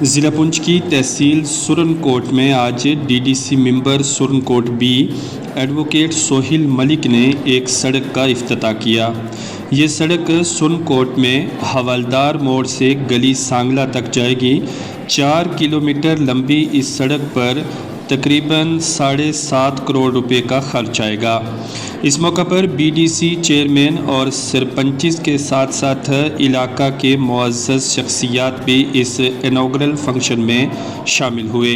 ज़िला पुंछ की तहसील सुरनकोट में आज DDC member Surankote B advocate Sohil Malik ने एक सड़क का इफ्तिताह किया। ये सड़क सुरनकोट में हवालदार मोड़ से गली सांगला तक जाएगी। 4 किलोमीटर लंबी इस सड़क पर तकरीबन 7.5 करोड़ रुपए का खर्च आएगा। इस मौका पर बीडीसी चेयरमैन और सरपंचिस के साथ साथ इलाका के मुअज़्ज़ज़ शख्सियात भी इस इनॉग्रल फंक्शन में शामिल हुए।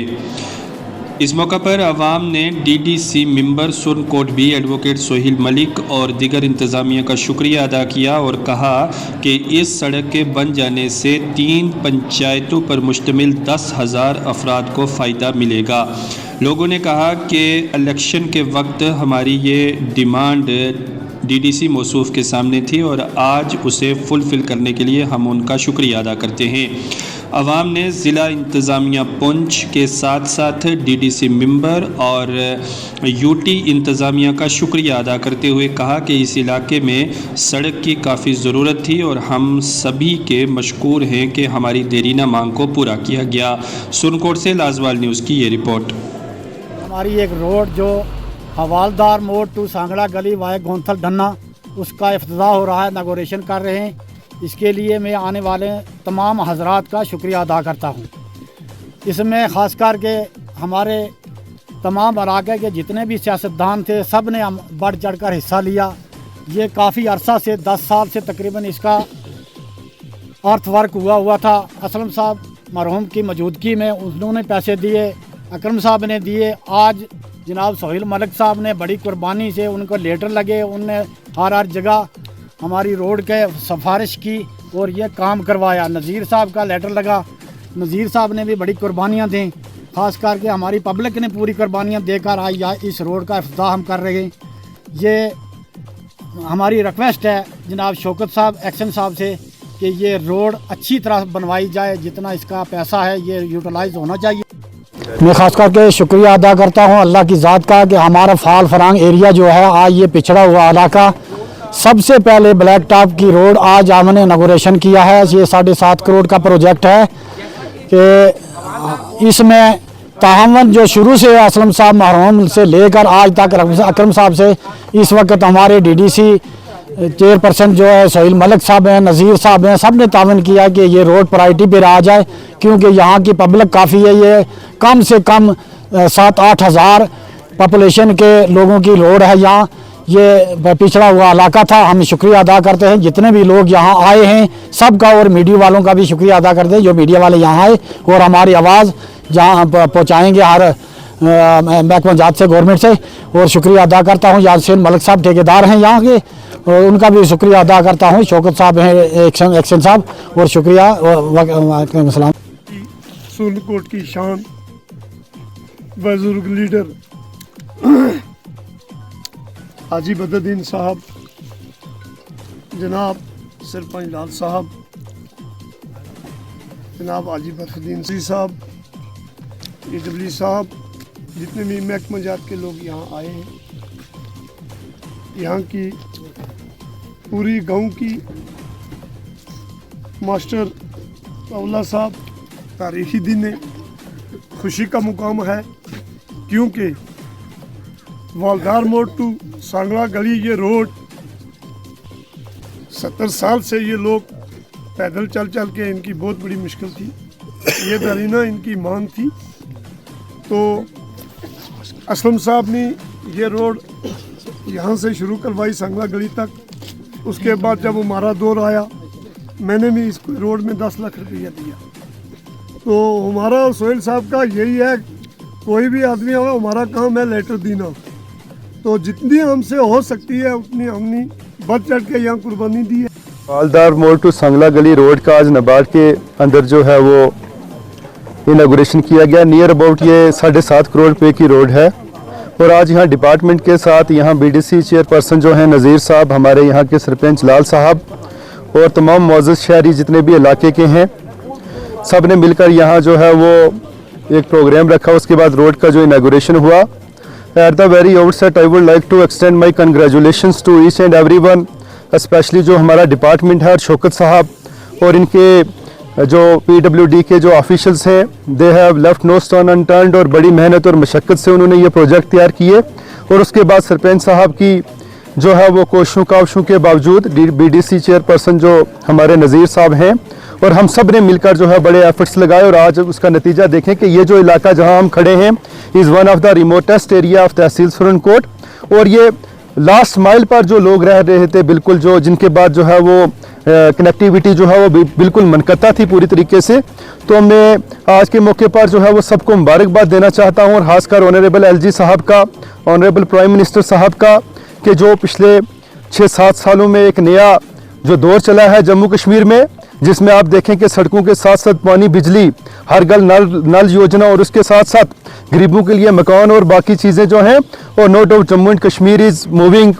इस मौका पर आवाम ने DDC member Surankote B advocate Sohil Malik और दीगर इंतज़ामिया का शुक्रिया अदा किया और कहा कि इस सड़क के बन जाने से 3 पंचायतों पर मुश्तमिल 10,000 अफराद को फ़ायदा मिलेगा। लोगों ने कहा कि इलेक्शन के वक्त हमारी ये डिमांड डीडीसी मौसूफ के सामने थी और आज उसे फुलफ़िल करने के लिए हम उनका शुक्रिया अदा करते हैं। अवाम ने ज़िला इंतज़ामिया पुंछ के साथ साथ डीडीसी मेंबर और यूटी इंतज़ामिया का शुक्रिया अदा करते हुए कहा कि इस इलाके में सड़क की काफ़ी ज़रूरत थी और हम सभी के मशकूर हैं कि हमारी देरीना मांग को पूरा किया गया। सुरनकोट से लाजवाल न्यूज़ की ये रिपोर्ट। हमारी एक रोड जो हवालदार मोड़ टू सांगड़ा गली वाया गोंथल डन्ना, उसका इफ्तिताह हो रहा है, इनॉग्रेशन कर रहे हैं। इसके लिए मैं आने वाले तमाम हजरात का शुक्रिया अदा करता हूँ। इसमें ख़ास कर के हमारे तमाम इलाके के जितने भी सियासतदान थे, सब ने बढ़ चढ़ कर हिस्सा लिया। ये काफ़ी अरसा से 10 साल से तकरीबन इसका अर्थ वर्क हुआ था। असलम साहब मरहूम की मौजूदगी में उन्होंने पैसे दिए, अकरम साहब ने दिए। आज जनाब सोहिल मलिक साहब ने बड़ी कुर्बानी से, उनको लेटर लगे, उनने हर जगह हमारी रोड के सिफारिश की और ये काम करवाया। नज़ीर साहब का लेटर लगा, नज़ीर साहब ने भी बड़ी कुर्बानियाँ दी। ख़ास करके हमारी पब्लिक ने पूरी कुर्बानियाँ देकर आज इस रोड का इफ्तिताह हम कर रहे हैं। ये हमारी रिक्वेस्ट है जनाब शौकत साहब एक्शन साहब से कि ये रोड अच्छी तरह बनवाई जाए। जितना इसका पैसा है ये यूटिलाइज होना चाहिए। मैं ख़ास करके शुक्रिया अदा करता हूँ अल्लाह की ज़ात का कि हमारा फाल फरांग एरिया जो है, आज ये पिछड़ा हुआ इलाका, सबसे पहले ब्लैक टॉप की रोड आज हमने इनॉग्रेशन किया है। ये 7.5 करोड़ का प्रोजेक्ट है कि इसमें ताहवन जो शुरू से असलम साहब मरहूम से लेकर आज तक अकरम साहब से इस वक्त हमारे डीडीसी चेयरपर्सन जो है सोहिल मलिक साहब हैं, नज़ीर साहब हैं, सब ने तावन किया कि ये रोड प्रायोरिटी पर आ जाए, क्योंकि यहाँ की पब्लिक काफ़ी है। ये कम से कम 7-8 हज़ार पॉपुलेशन के लोगों की रोड है। यहाँ ये पिछड़ा हुआ इलाका था। हम शुक्रिया अदा करते हैं जितने भी लोग यहाँ आए हैं सबका, और मीडिया वालों का भी शुक्रिया अदा करते हैं जो मीडिया वाले यहाँ आए और हमारी आवाज़ जहाँ पहुँचाएँगे हर महकमा जात से, गवर्नमेंट से। और शुक्रिया अदा करता हूँ यासीन मलिक साहब ठेकेदार हैं यहाँ के, और उनका भी शुक्रिया अदा करता हूँ। शौकत साहब हैं एक्शन साहब, और शुक्रिया। वालेकुम। सुरनकोट की शान बुजुर्ग लीडर हाजी बदरुद्दीन साहब, जनाब सरपंच लाल साहब, जनाब हाजी बदरुद्दीन साहब, इजबली साहब, जितने भी महकमा जात के लोग यहाँ आए हैं, यहाँ की पूरी गांव की मास्टर अवला साहब, तारीखी दिन है, खुशी का मुकाम है, क्योंकि वालदार मोड़ टू सांगड़ा गली ये रोड 70 साल से ये लोग पैदल चल के, इनकी बहुत बड़ी मुश्किल थी। ये दरीना इनकी मांग थी। तो असलम साहब ने ये रोड यहाँ से शुरू करवाई सांगड़ा गली तक। उसके बाद जब हमारा दौर आया, मैंने भी इस रोड में 10 लाख रुपया दिया। तो हमारा और सोहेल साहब का यही है, कोई भी आदमी हो, हमारा काम है लेटर देना। तो जितनी हमसे हो सकती है उतनी हमने बढ़ चढ़ के यहाँ कुर्बानी दी है। हवालदार मोड़ टू सांगला गली रोड का आज नबार्ड के अंदर जो है वो इनॉग्रेशन किया गया। नियर अबाउट ये 7.5 करोड़ रुपए की रोड है। और आज यहाँ डिपार्टमेंट के साथ यहाँ बीडीसी चेयरपर्सन जो हैं नज़ीर साहब, हमारे यहाँ के सरपंच लाल साहब और तमाम मुअज़्ज़ज़ शहरी जितने भी इलाके के हैं, सब ने मिलकर यहाँ जो है वो एक प्रोग्राम रखा। उसके बाद रोड का जो इनॉग्रेशन हुआ। At the very outset I would like to extend my congratulations to each and everyone, specially जो हमारा डिपार्टमेंट है और शौकत साहब और इनके जो PWD के जो ऑफिशियल्स हैं, they have left no stone unturned, और बड़ी मेहनत और मशक्क़त से उन्होंने ये प्रोजेक्ट तैयार किए। और उसके बाद सरपंच साहब की जो है वो कोशिशों कावशों के बावजूद BDC चेयरपर्सन जो हमारे नज़ीर साहब हैं और हम सब ने मिलकर जो है बड़े एफर्ट्स लगाए, और आज उसका नतीजा देखें कि ये जो इलाका जहां हम खड़े हैं is one of the remotest area of tehsil Surankot, और ये लास्ट माइल पर जो लोग रह रहे थे बिल्कुल, जो जिनके बाद जो है वो कनेक्टिविटी जो है वो बिल्कुल मनकता थी पूरी तरीके से। तो मैं आज के मौके पर जो है वो सबको मुबारकबाद देना चाहता हूँ, और ख़ासकर ऑनरेबल LG साहब का, ऑनरेबल प्राइम मिनिस्टर साहब का, कि जो पिछले 6-7 सालों में एक नया जो दौर चला है जम्मू कश्मीर में, जिसमें आप देखें कि सड़कों के साथ साथ पानी, बिजली, हर घर नल योजना, और उसके साथ साथ गरीबों के लिए मकान और बाकी चीज़ें जो हैं, और no doubt Jammu and Kashmir is moving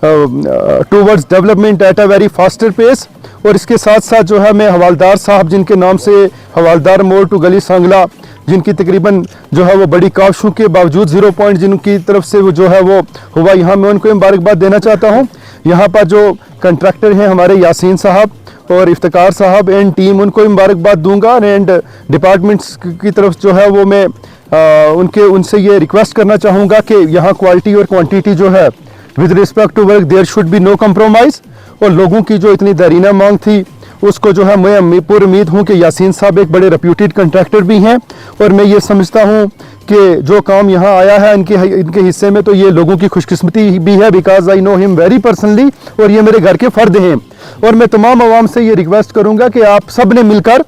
towards development at a very faster pace. और इसके साथ साथ जो है मैं हवालदार साहब, जिनके नाम से हवालदार मोड़ टू गली सांगला, जिनकी तकरीबन जो है वो बड़ी कावशों के बावजूद 0 पॉइंट जिनकी तरफ से वो जो है वो हुआ, यहाँ मैं उनको मुबारकबाद देना चाहता हूँ। यहाँ पर जो कंट्रैक्टर हैं हमारे यासीन साहब और इफ्तिकार साहब एंड टीम, उनको मुबारकबाद दूंगा, एंड डिपार्टमेंट्स की तरफ जो है वो मैं उनसे ये रिक्वेस्ट करना चाहूँगा कि यहाँ क्वालिटी और क्वांटिटी जो है with respect to work there should be no compromise. और लोगों की जो इतनी दरीना मांग थी उसको जो है मैं पूरी उम्मीद हूँ कि यासीन साहब एक बड़े रेप्यूटेड कंट्रैक्टर भी हैं, और मैं ये समझता हूँ कि जो काम यहाँ आया है इनके हिस्से में, तो ये लोगों की खुशकिस्मती भी है, because I know him very personally, और ये मेरे घर के फ़र्द हैं। और मैं तमाम आवाम से ये रिक्वेस्ट करूँगा कि आप सब ने मिलकर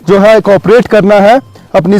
जो है कोऑपरेट करना है, अपनी